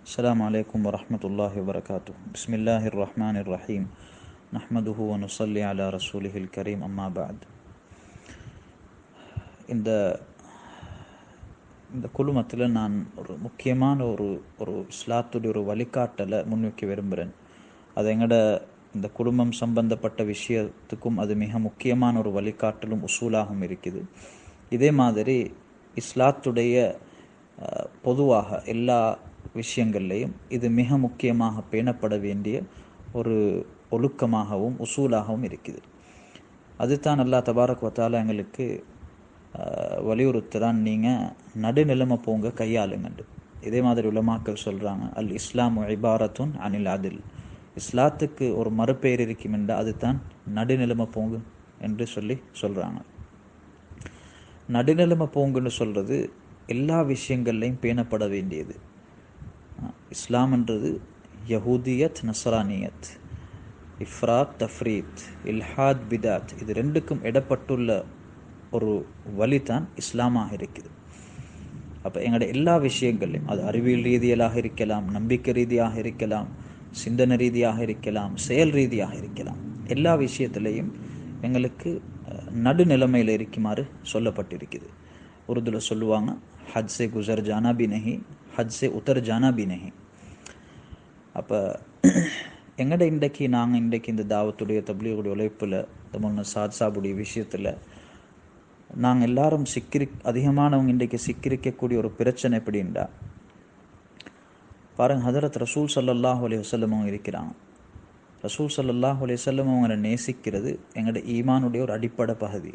السلام عليكم ورحمة الله وبركاته. بسم الله الرحمن الرحيم. نحمده ونصلي على رسوله الكريم. أما بعد. இந்த இந்த குழுமத்தில் நான் ஒரு முக்கியமான ஒரு இஸ்லாத்துடைய ஒரு வழிகாட்டலை முன்வைக்க விரும்புகிறேன். அது எங்களோட இந்த குடும்பம் சம்பந்தப்பட்ட விஷயத்துக்கும் அது மிக முக்கியமான ஒரு வழிகாட்டலும் உசூலாகவும் இருக்குது. இதே மாதிரி இஸ்லாத்துடைய பொதுவாக எல்லா விஷயங்கள்லையும் இது மிக முக்கியமாக பேணப்பட வேண்டிய ஒரு ஒழுக்கமாகவும் உசூலாகவும் இருக்குது. அதுதான் அல்லாஹ் தபாரக் வ தஆலா எங்களுக்கு வலியுறுத்துறான், நீங்கள் நடுநிலைமை போங்க, கையாளுங்கண்டு. இதே மாதிரி உலமாக்கள் சொல்கிறாங்க, அல் இஸ்லாமு இபாரத்துன் அனில் அதில். இஸ்லாத்துக்கு ஒரு மறுபெயர் இருக்குமெண்டா அதுதான் நடுநிலைமை போங்கு என்று சொல்கிறாங்க. நடுநிலைமை போங்குன்னு சொல்கிறது எல்லா விஷயங்கள்லையும் பேணப்பட வேண்டியது. இஸ்லாம்ன்றது யஹூதியத் நஸ்ரானியத், இஃப்ராத் தஃப்ரீத், இல்ஹாத் பிதாத், இது ரெண்டுக்கும் இடப்பட்டுள்ள ஒரு வழிதான் இஸ்லாமாக இருக்குது. அப்போ எங்களோட எல்லா விஷயங்கள்லையும், அது அறிவியல் ரீதியிலாக இருக்கலாம், நம்பிக்கை ரீதியாக இருக்கலாம், சிந்தனை ரீதியாக இருக்கலாம், செயல் ரீதியாக இருக்கலாம், எல்லா விஷயத்திலையும் எங்களுக்கு நடுநிலைமையில் இருக்குமாறு சொல்லப்பட்டிருக்குது. உருதுல சொல்லுவாங்க, ஹத் சே குசர் ஜானா பி நஹி, ஹத் சே உத்தர் ஜானா பி நஹி. அப்போ எங்கட நாங்கள் இன்றைக்கு இந்த தாவத்துடைய தப்லீகுடைய உழைப்பில் இந்த முன்ன சாத் சாபுடைய விஷயத்தில் நாங்கள் எல்லாரும் அதிகமானவங்க இன்றைக்கு சிக்கிரிக்கக்கூடிய ஒரு பிரச்சனை எப்படின்னா, பாருங்கள், ஹதரத் ரசூல் ஸல்லல்லாஹு அலைஹி வஸல்லம் அவங்க இருக்கிறாங்க. ரசூல் ஸல்லல்லாஹு அலைஹி வஸல்லம் அவங்களை நேசிக்கிறது எங்களோட ஈமானுடைய ஒரு அடிப்படை பகுதி.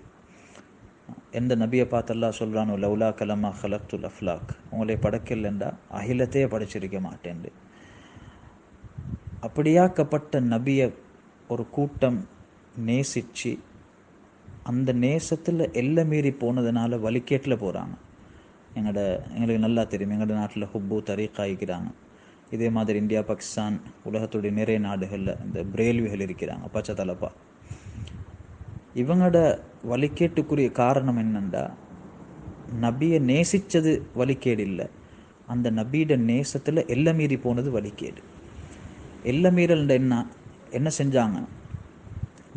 எந்த நபியை பார்த்து அல்லாஹ் சொல்கிறானோ, லவ்லா கலமா ஹலக்துல் அஃப்லாக், உங்களை படைக்கலண்டா அகிலத்தையே படைச்சிருக்க மாட்டேன். அப்படியாக்கப்பட்ட நபியை ஒரு கூட்டம் நேசித்து அந்த நேசத்தில் எல்லை மீறி போனதுனால வழிகேட்டில் போகிறாங்க. எங்களுக்கு நல்லா தெரியும், எங்களோட நாட்டில் ஹுப்பு தரீக்காய்க்கிறாங்க. இதே மாதிரி இந்தியா, பாகிஸ்தான், உலகத்துடைய நிறைய நாடுகளில் இந்த பிரேல்விகள் இருக்கிறாங்க, பச்சை தலப்பா. இவங்களோட வழிகேட்டுக்குரிய காரணம் என்னென்னா, நபியை நேசித்தது வழிகேடு இல்லை, அந்த நபியோட நேசத்தில் எல்லை மீறி போனது வழிகேடு. எல்லை மீறல் என்ன செஞ்சாங்க,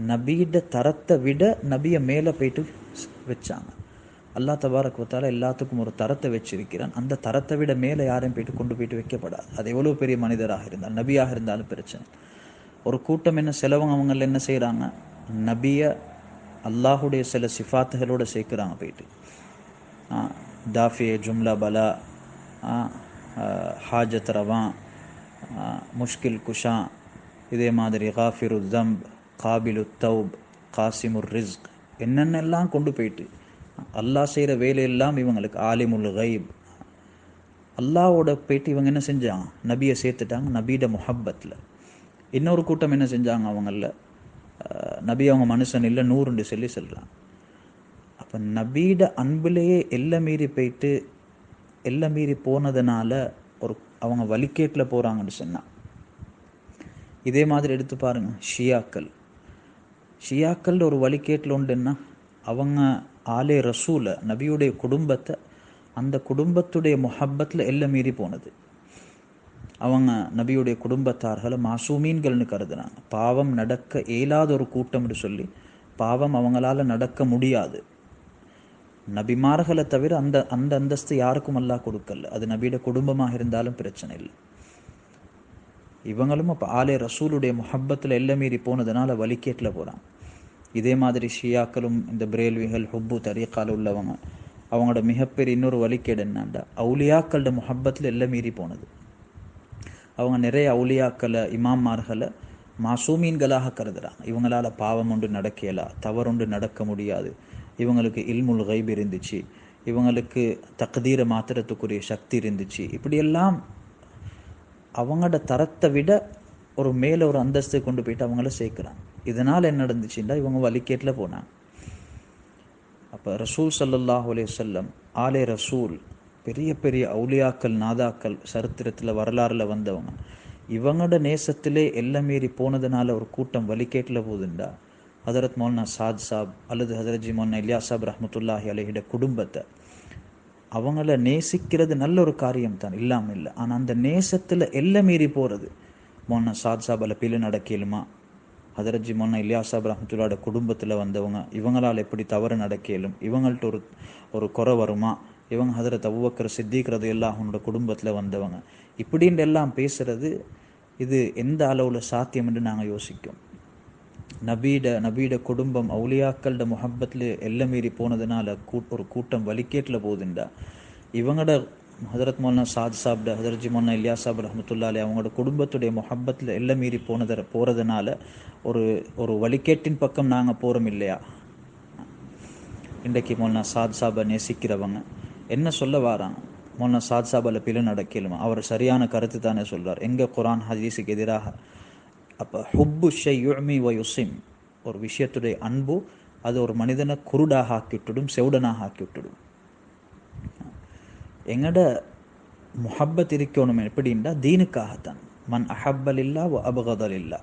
நபியோட தரத்தை விட நபியை மேலே போயிட்டு வச்சாங்க. அல்லாஹ் தபாரக் வ தஆலா எல்லாத்துக்கும் ஒரு தரத்தை வச்சிருக்கிறான். அந்த தரத்தை விட மேலே யாரையும் போயிட்டு வைக்கப்படாது. அது எவ்வளோ பெரிய மனிதராக இருந்தாலும், நபியாக இருந்தாலும் பிரச்சனை. ஒரு கூட்டம் அவங்கள என்ன செய்கிறாங்க, நபியை அல்லாஹுடைய சில சிஃபாத்துகளோடு சேர்க்குறாங்க. போயிட்டு தாஃபிய ஜும்லா பலா, ஹாஜத் ரவான், முஷ்கில் குஷா, இதே மாதிரி காஃபிரு தம்ப், காபிலு தௌப், காசிமுர் ரிஸ்க், என்னென்னெல்லாம் கொண்டு போயிட்டு அல்லாஹ் செய்கிற வேலையெல்லாம் இவங்களுக்கு ஆலிமுல் கைப், அல்லாஹோட போயிட்டு இவங்க என்ன செஞ்சாங்க, நபியை சேர்த்துட்டாங்க நபியோட முஹப்பத்தில். இன்னொரு கூட்டம் என்ன செஞ்சாங்க, அவங்கள நபி அவங்க மனுஷன் இல்லை, நூறுண்டு சொல்கிறாங்க. அப்போ நபியோட அன்பிலேயே எல்லை மீறி போனதுனால அவங்க வழிகேட்டில் போகிறாங்கன்னு சொன்னான். இதே மாதிரி எடுத்து பாருங்க, ஷியாக்கள் ஒரு வழிகேட்டில் உண்டுன்னா, அவங்க ஆலே ரசூலை, நபியுடைய குடும்பத்தை, அந்த குடும்பத்துடைய முஹப்பத்தில் எல்லை மீறி போனது. அவங்க நபியுடைய குடும்பத்தார்களை மாசூமீன்கள்னு கருதுனாங்க. பாவம் நடக்க இயலாத ஒரு கூட்டம்னு சொல்லி, பாவம் அவங்களால நடக்க முடியாது. நபிமார்களை தவிர அந்த அந்தஸ்து யாருக்கும் அல்லாஹ் கொடுக்கல. அது நபியோட குடும்பமாக இருந்தாலும் பிரச்சனை இல்லை. இவங்களும் அப்போ ஆலே ரசூலுடைய முஹப்பத்தில் எல்லை மீறி போனதுனால வழிகேட்டில் போகிறாங்க. இதே மாதிரி ஷியாக்களும் இந்த பிரேல்விகள், ஹுப்பு தரீக்கால் உள்ளவங்க, அவங்களோட மிகப்பெரிய இன்னொரு வழிகேடு என்னண்டா, அவுலியாக்களோட முஹப்பத்தில் எல்லை மீறி போனது. அவங்க நிறைய அவுலியாக்களை, இமாமார்களை மாசூமீன்களாக கருதுகிறாங்க. இவங்களால் பாவம் ஒன்று நடக்கலாம், தவறொன்று நடக்க முடியாது, இவங்களுக்கு இல்முல் கைப் இருந்துச்சு, இவங்களுக்கு தக்தீரை மாத்திரத்துக்குரிய சக்தி இருந்துச்சு. இப்படியெல்லாம் அவங்களோட தரத்தை விட ஒரு மேலே ஒரு அந்தஸ்தை கொண்டு போயிட்டு அவங்கள சேர்க்குறாங்க. இதனால் என்ன நடந்துச்சுன்னா, இவங்க வழிகேட்டில் போனாங்க. அப்போ ரசூல் ஸல்லல்லாஹு அலைஹி வஸல்லம், ஆலே ரசூல், பெரிய பெரிய அவுலியாக்கள், நாதாக்கள், சரித்திரத்தில் வரலாறில் வந்தவங்க, இவங்களோட நேசத்திலே எல்லை மீறி போனதுனால ஒரு கூட்டம் வழிகேட்டில் போகுதுண்டா, ஹதரத் மௌலானா சாத் சாப் அல்லது ஹதரத் ஜி மௌலானா இலியாஸ் சாப் ரஹ்மத்துல்லாஹி அலைஹிட குடும்பத்தை அவங்கள நேசிக்கிறது நல்ல ஒரு காரியம் தான், இல்லாமல் இல்லை. ஆனால் அந்த நேசத்தில் எல்லாம் மீறி போகிறது. மொன்ன சாத் சாபால பிள்ளை நடக்கலுமா, ஹதரஜி மொன்ன இலியாஸ் சாப் ரஹ்மத்துல்லாஹி அலைஹி குடும்பத்தில் வந்தவங்க, இவங்களால் எப்படி தவறு நடக்கலும், இவங்கள்ட்ட ஒரு குறை வருமா, இவங்க ஹதரத் அபூபக்கர் சித்திக் ரலியல்லாஹு அன்ஹு குடும்பத்தில் வந்தவங்க, இப்படின்னு எல்லாம் பேசுறது இது எந்த அளவில் சாத்தியம் என்று நாங்கள் யோசிக்கும். நபீட குடும்பம் அவுலியாக்களோட முஹப்பத்தில் எல்லாம் மீறி போனதுனால ஒரு கூட்டம் வலிக்கேட்டில் போகுதுண்டா, இவங்களோட ஹதரத் மௌலானா சாத் சாப்ட ஹதரஜி மௌலானா இலியாஸ் சாப் ரஹ்மத்துல்லாஹி அலைஹி அவங்களோட குடும்பத்துடைய முஹப்பத்தில் எல்லாம் மீறி போகிறதுனால ஒரு வலிக்கேட்டின் பக்கம் நாங்கள் போகிறோம் இல்லையா? இன்றைக்கு மௌலானா சாத் சாபை நேசிக்கிறவங்க என்ன சொல்ல வராங்க? மௌலானா சாத் சாபால பிழை நடக்கலுமா, அவர் சரியான கருத்து தானே சொல்கிறார். எங்கே குர்ஆன் ஹதீஸுக்கு எதிராக? அப்போ ஹுப்பு ஷை யுமி வ யுசிம், ஒரு விஷயத்துடைய அன்பு அது ஒரு மனிதனை குருடாக ஆக்கிவிட்டுடும், செவுடனாக ஆக்கிவிட்டுடும். எங்கட முஹப்பத் இருக்கணும் எப்படின்னா தீனுக்காகத்தான். மன் அஹப்பலில்லா வ அபகதலில்லா,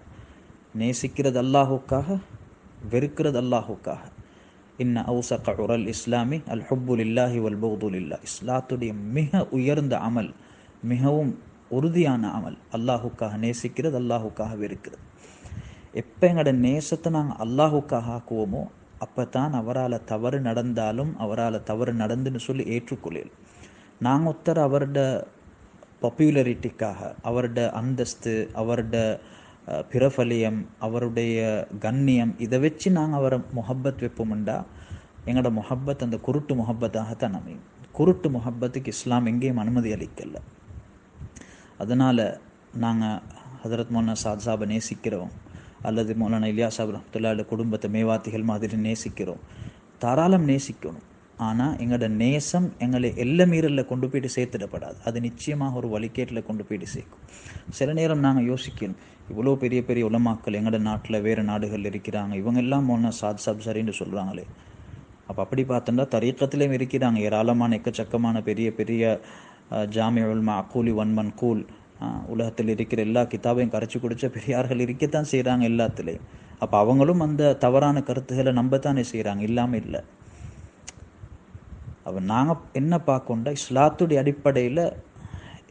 நேசிக்கிறது அல்லாஹுக்காக, வெறுக்கிறது அல்லாஹுக்காக. இன்ன அவுசக உரல் இஸ்லாமி அல் ஹுப்புலில்லாஹி வல் புக்துலில்லா, இஸ்லாத்துடைய மிக உயர்ந்த அமல், மிகவும் உறுதியான அமல் அல்லாஹுக்காக நேசிக்கிறது, அல்லாஹுக்காக வெறுக்கிறது. எப்போ எங்களோட நேசத்தை நாங்கள் அல்லாஹுக்காக ஆக்குவோமோ அப்போ தான் அவரால் தவறு நடந்தாலும் அவரால் தவறு நடந்துன்னு சொல்லி ஏற்றுக்கொள்ளல். நாங்கள் ஒருத்தர் அவரோட பாப்புலரிட்டிக்காக, அவரோட அந்தஸ்து, அவரோட பிரபலியம், அவருடைய கண்ணியம், இதை வச்சு நாங்கள் அவரை முஹப்பத் வைப்போம்ண்டா எங்களோட முஹப்பத் அந்த குருட்டு முஹப்பத்தாகத்தான் அமையும். குருட்டு முஹப்பத்துக்கு இஸ்லாம் எங்கேயும் அனுமதி அளிக்கலை. அதனால் நாங்கள் ஹதரத் மௌலானா சாத் சாபை நேசிக்கிறோம், அல்லது மௌலானா இலியாஸ் சாப் ரஹ்மத்துல்லாஹி அலைஹி குடும்பத்தை மேவாத்திகள் மாதிரி நேசிக்கிறோம், தாராளம் நேசிக்கணும். ஆனால் எங்களோட நேசம் எங்களை எல்லை மீறலில் கொண்டு போய்ட்டு சேர்த்துடப்படாது. அது நிச்சயமாக ஒரு வழிகேட்டில் கொண்டு போய்ட்டு சேர்க்கும். சில நேரம் நாங்கள் யோசிக்கணும், இவ்வளோ பெரிய பெரிய உலமாக்கள் எங்களோட நாட்டில் வேறு நாடுகளில் இருக்கிறாங்க, இவங்க எல்லாம் மௌலானா சாத் சாப் சரின்னு சொல்கிறாங்களே. அப்படி பார்த்தோம்னா தரீக்கத்திலையும் இருக்கிறாங்க ஏராளமான எக்கச்சக்கமான பெரிய பெரிய ஜாமிஉல் மஅகூலி வன் மன்கூல், உலகத்தில் இருக்கிற எல்லா கிதாபையும் கரைச்சி குடித்த பெரியார்கள் இருக்கத்தான் செய்கிறாங்க எல்லாத்துலேயும். அப்போ அவங்களும் அந்த தவறான கருத்துக்களை நம்பத்தானே செய்கிறாங்க, இல்லாமல் இல்லை. அப்போ நாங்கள் என்ன பார்க்கோண்டா இஸ்லாத்துடைய அடிப்படையில்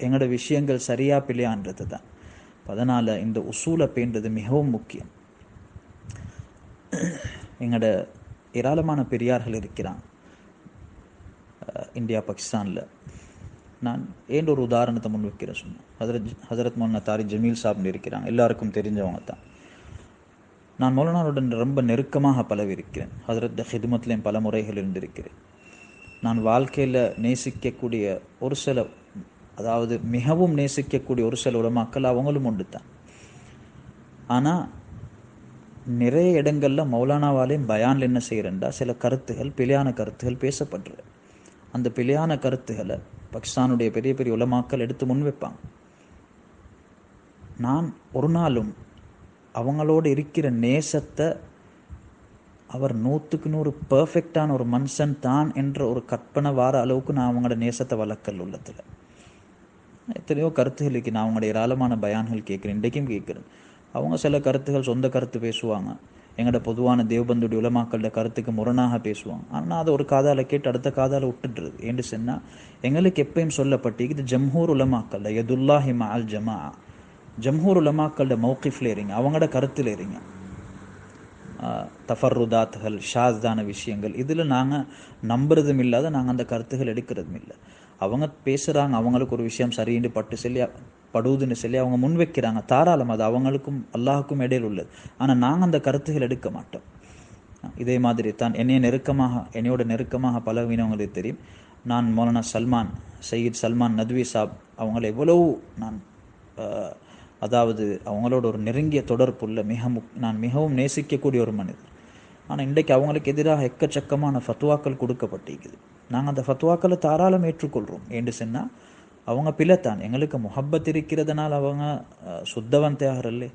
எங்களோட விஷயங்கள் சரியா பிள்ளையான்றது தான். அதனால் இந்த உசூலை பேண்டது மிகவும் முக்கியம். எங்களோட ஏராளமான பெரியார்கள் இருக்கிறாங்க இந்தியா பாகிஸ்தானில். நான் ஏன் ஒரு உதாரணத்தை முன் வைக்கிறேன் சொன்னேன். ஹதரத் மௌலானா தாரிக் ஜமீல் சாப்னு இருக்கிறாங்க, எல்லாருக்கும் தெரிஞ்சவங்க தான். நான் மௌலானாவுடன் ரொம்ப நெருக்கமாக பழகிருக்கிறேன். ஹதரத் ஹிதுமத்லேயும் பல முறைகள் இருந்திருக்கிறேன். நான் வாழ்க்கையில் நேசிக்கக்கூடிய ஒரு சில, அதாவது மிகவும் நேசிக்கக்கூடிய ஒரு சில உலமாக்கள் அவங்களும் உண்டு தான். ஆனால் நிறைய இடங்களில் மௌலானாவாலேயும் பயானில் என்ன செய்கிறேன்டா சில கருத்துகள், பிழையான கருத்துகள் பேசப்படுற அந்த பிழையான கருத்துக்களை பாகிஸ்தானுடைய பெரிய பெரிய உலமாக்கள் எடுத்து முன்வைப்பாங்க. நான் ஒரு நாளும் அவங்களோடு இருக்கிற நேசத்தை அவர் 100க்கு 100 பர்ஃபெக்டான ஒரு மனுஷன் தான் என்ற ஒரு கற்பனை வார அளவுக்கு நான் அவங்களோட நேசத்தை வளர்க்கல் உள்ளத்தில். எத்தனையோ கருத்துகள் இருக்கு. நான் அவங்களோட ஏராளமான பயான்கள் கேட்குறேன், இன்றைக்கும் கேட்குறேன். அவங்க சில கருத்துகள் சொந்த கருத்து பேசுவாங்க, எங்களோட பொதுவான தேவபந்துடைய உலமாக்களோட கருத்துக்கு முரணாக பேசுவாங்க. ஆனால் அதை ஒரு காதால் கேட்டு அடுத்த காதால் விட்டுடுறது. ஏன்னு சொன்னால் எங்களுக்கு எப்பயும் சொல்லப்பட்டு இது ஜம்ஹூர் உலமாக்கள் யதுல்லாஹி மஅல் ஜமா, ஜம்ஹூர் உலமாக்களோட மௌகிஃபில் இருங்க, அவங்களோட கருத்தில் இருங்க. தஃபர்ருதாத்துகள், ஷாஸ்தான விஷயங்கள் இதில் நாங்கள் நம்புறதும் இல்லாத, நாங்கள் அந்த கருத்துகள் எடுக்கிறதும் இல்லை. அவங்க பேசுகிறாங்க, அவங்களுக்கு ஒரு விஷயம் சரின்னு படுவதுன்னு சொல்லி அவங்க முன்வைக்கிறாங்க, தாராளம், அது அவங்களுக்கும் அல்லாஹுக்கும் இடையில் உள்ளது. ஆனால் நாங்கள் அந்த கருத்துகள் எடுக்க மாட்டோம். இதே மாதிரி தான் என்னையோட நெருக்கமாக பழகினவங்களுக்கு தெரியும். நான் மௌலானா சையீத் சல்மான் நத்வி சாப் அவங்கள எவ்வளவு நான் அதாவது அவங்களோட ஒரு நெருங்கிய தொடர்புள்ள நான் மிகவும் நேசிக்கக்கூடிய ஒரு மனிதர். ஆனால் இன்றைக்கு அவங்களுக்கு எதிராக எக்கச்சக்கமான ஃபத்வாக்கள் கொடுக்கப்பட்டிருக்குது. நாங்கள் அந்த ஃபத்வாக்களை தாராளம் ஏற்றுக்கொள்கிறோம். ஏன்னு சொன்னால் அவங்க பிள்ளைத்தான், எங்களுக்கு முஹப்பத் இருக்கிறதுனால அவங்க சுத்தவன் தேகரல்லே.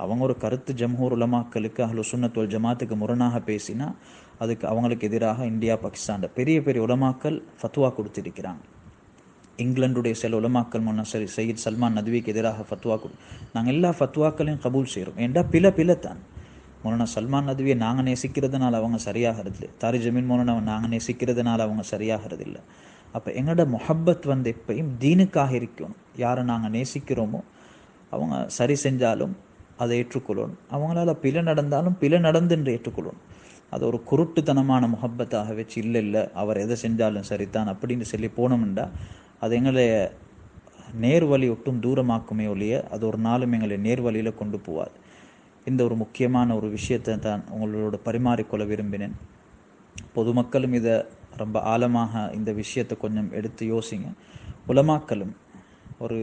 அவங்க ஒரு கருத்து ஜம்ஹூர் உலமாக்களுக்கு அஹ்லு சுன்னத் வல் ஜமாத்துக்கு முரணாக பேசினா அதுக்கு அவங்களுக்கு எதிராக இந்தியா பாகிஸ்தானில் பெரிய பெரிய உலமாக்கள் ஃபத்வா கொடுத்திருக்கிறாங்க. இங்கிலாந்துடைய சில உலமாக்கள் சரி சையீத் சல்மான் நத்விக்கு எதிராக ஃபத்வா நாங்கள் எல்லா ஃபத்வாக்களையும் கபூல் செய்கிறோம். ஏண்டா பிழைத்தான். மௌலானா சல்மான் நதுவியை நாங்கள் நேசிக்கிறதுனால அவங்க சரியாகிறது இல்லை. தாரி ஜமீன் மௌலானாவை நாங்கள் நேசிக்கிறதுனால அவங்க சரியாகிறது இல்லை. அப்போ எங்களோட முஹப்பத் எப்பயும் தீனுக்காக இருக்கணும். யாரை நாங்கள் நேசிக்கிறோமோ அவங்க சரி செஞ்சாலும் அதை ஏற்றுக்கொள்ளணும், அவங்களால பிழை நடந்தாலும் பிழை நடந்துன்று ஏற்றுக்கொள்ளணும். அது ஒரு குருட்டுத்தனமான முஹப்பத்தாக வச்சு இல்லை அவர் எதை செஞ்சாலும் சரிதான் அப்படின்னு சொல்லி போனோம்டா அது எங்களை நேர்வழி ஒட்டும் தூரமாக்குமே ஒழிய அது ஒரு நாளும் எங்களை நேர்வழியில் கொண்டு போவாது. இந்த ஒரு முக்கியமான ஒரு விஷயத்தை தான் உங்களோட பரிமாறிக்கொள்ள விரும்பினேன். பொதுமக்களும் இதை ரொம்ப ஆழமாக இந்த விஷயத்தை கொஞ்சம் எடுத்து யோசிங்க. உலமாக்களும் ஒரு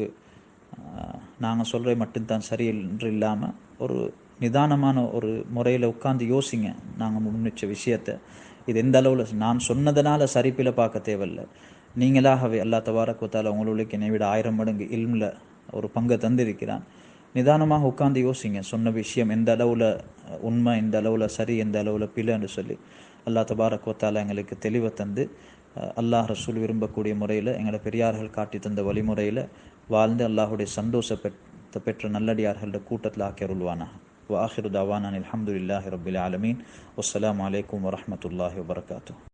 நாங்கள் சொல்கிற மட்டும்தான் சரி என்று இல்லாமல் ஒரு நிதானமான ஒரு முறையில் உட்காந்து யோசிங்க. நாங்கள் முன்னிச்ச விஷயத்தை இது எந்த அளவில் நான் சொன்னதுனால சரிப்பில் பார்க்க தேவையில்லை. நீங்களாகவே அல்லாஹ் தபாரக் வ தஆலா உங்களுக்கு என்னை விட 1000 மடங்கு இல்மில் ஒரு பங்கை தந்திருக்கிறான். நிதானமாக உட்காந்து யோசிங்க. சொன்ன விஷயம் எந்த அளவில் உண்மை, எந்த அளவில் சரி, எந்த அளவில் பிழைன்னு சொல்லி அல்லாஹ் தபாரக் வ தஆலா எங்களுக்கு தெளிவை தந்து அல்லாஹ் ரசூல் விரும்பக்கூடிய முறையில் எங்களை பெரியார்கள் காட்டி தந்த வழிமுறையில் வாழ்ந்து அல்லாஹுடைய சந்தோஷத்தை பெற்ற நல்லடியார்களோட கூட்டத்தில் ஆக்கி அருள்வானா. வ ஆஹிரு தாவானா அல்ஹம்துலில்லாஹி ரப்பில் ஆலமீன். வஸ்ஸலாமு அலைக்கும் வரஹ்மத்துல்லாஹி வபரகாத்துஹு.